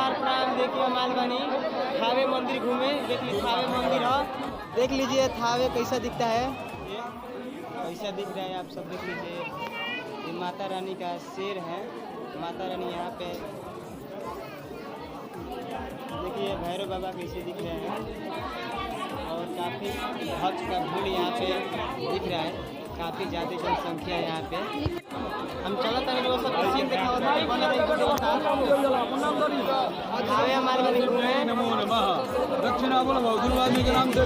नमस्कार प्रणाम। देखिए मालवानी थावे मंदिर घूमे, देखिए थावे मंदिर है, देख लीजिए थावे कैसा दिखता है, ये कैसा दिख रहा है आप सब देख लीजिए। ये माता रानी का शेर है, माता रानी यहाँ पे देखिए भैरव बाबा कैसे दिख रहे हैं और काफ़ी भक्त का भीड़ यहाँ पे दिख रहा है, काफ़ी ज़्यादा जनसंख्या है यहाँ पे। हम चलते हैं वो सब सीन दिखाओ थावे हमारे बने घूमे। नमो नमः दक्षिणा बोल गुरुवादी के नाम से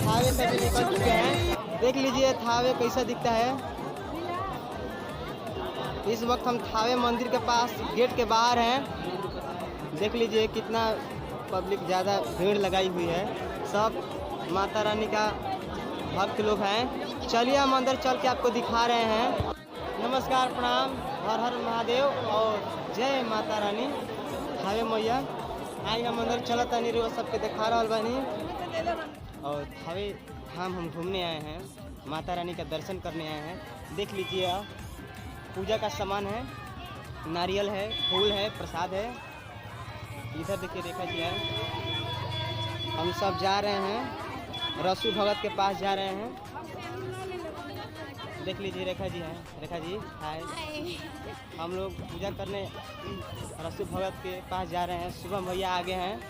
थावे से भी निकल चुके हैं, देख लीजिए थावे कैसा दिखता है। इस वक्त हम थावे मंदिर के पास गेट के बाहर हैं, देख लीजिए कितना पब्लिक ज़्यादा भीड़ लगाई हुई है, सब माता रानी का भक्त लोग हैं। चलिए हम अंदर चल के आपको दिखा रहे हैं। नमस्कार प्रणाम, हर हर महादेव और जय माता रानी थावे मैया। आज हम अंदर चलता नहीं रहे सबके दिखा रहा बानी और थावे धाम हम घूमने आए हैं, माता रानी का दर्शन करने आए हैं। देख लीजिए पूजा का सामान है, नारियल है, फूल है, प्रसाद है। इधर देखिए देखा जी है, हम सब जा रहे हैं रसू भगत के पास जा रहे हैं। देख लीजिए रेखा जी है, रेखा जी हाय। हम लोग पूजा करने रसू भगत के पास जा रहे हैं, शुभम भैया आगे हैं।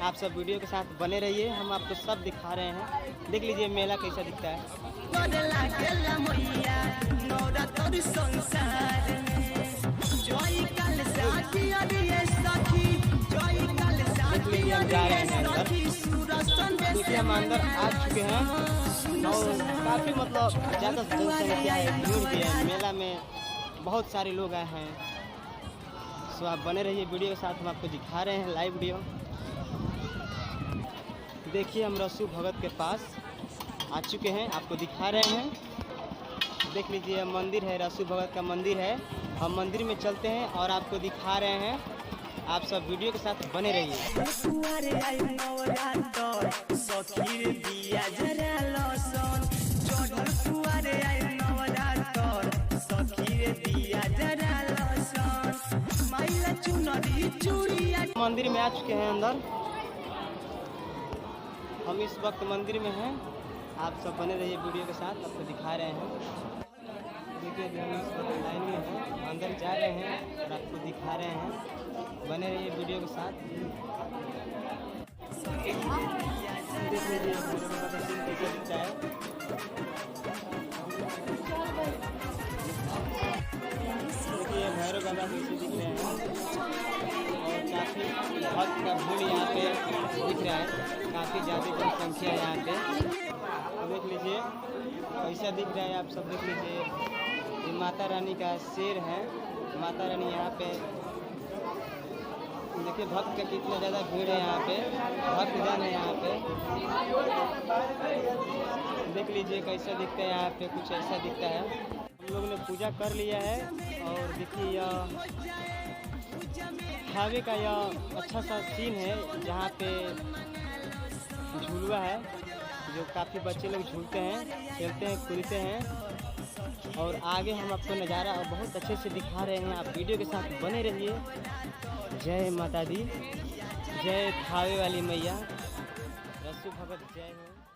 आप सब वीडियो के साथ बने रहिए, हम आपको सब दिखा रहे हैं। देख लीजिए मेला कैसा दिखता है। हम जा रहे हैं अंदर, देखिए हम अंदर आ चुके हैं और काफ़ी मतलब ज़्यादा जनसंख्या है, भीड़ भी है। मेला में बहुत सारे लोग आए हैं, सो आप बने रहिए वीडियो के साथ, हम आपको दिखा रहे हैं लाइव वीडियो। देखिए हम रसू भगत के पास आ चुके हैं, आपको दिखा रहे हैं। देख लीजिए मंदिर है, रसू भगत का मंदिर है। हम मंदिर में चलते हैं और आपको दिखा रहे हैं, आप सब वीडियो के साथ बने रहिए। मंदिर में आ चुके हैं अंदर, हम इस वक्त मंदिर में हैं, आप सब बने रहिए वीडियो के साथ, आपको दिखा रहे हैं। देखिए हम इस वक्त लाइन में हैं, अंदर जा रहे हैं और आपको दिखा रहे हैं, बने रहिए वीडियो के साथ। देख लीजिए कैसे दिखता है, देखिए भैरव बाबा कैसे दिख रहे हैं और काफ़ी भक्त का भीड़ यहाँ पे दिख रहा है, काफ़ी ज़्यादा जनसंख्या है यहाँ पे। तो देख लीजिए कैसा दिख रहा है, आप सब देख लीजिए। ये माता रानी का शेर है, माता रानी यहाँ पे देखिए भक्त का कितना ज़्यादा भीड़ है यहाँ पे, भक्तजन है यहाँ पे। देख लीजिए कैसा दिखता है यहाँ पे, कुछ ऐसा दिखता है। हम लोग ने पूजा कर लिया है और देखिए यह थावे का यह अच्छा सा सीन है, जहाँ पे झूलवा है जो काफ़ी बच्चे लोग झूलते हैं, खेलते हैं, कूदते हैं। और आगे हम आपको नज़ारा और बहुत अच्छे से दिखा रहे हैं, आप वीडियो के साथ बने रहिए। जय माता दी, जय थावे वाली मैया, रसू भगत जय हो।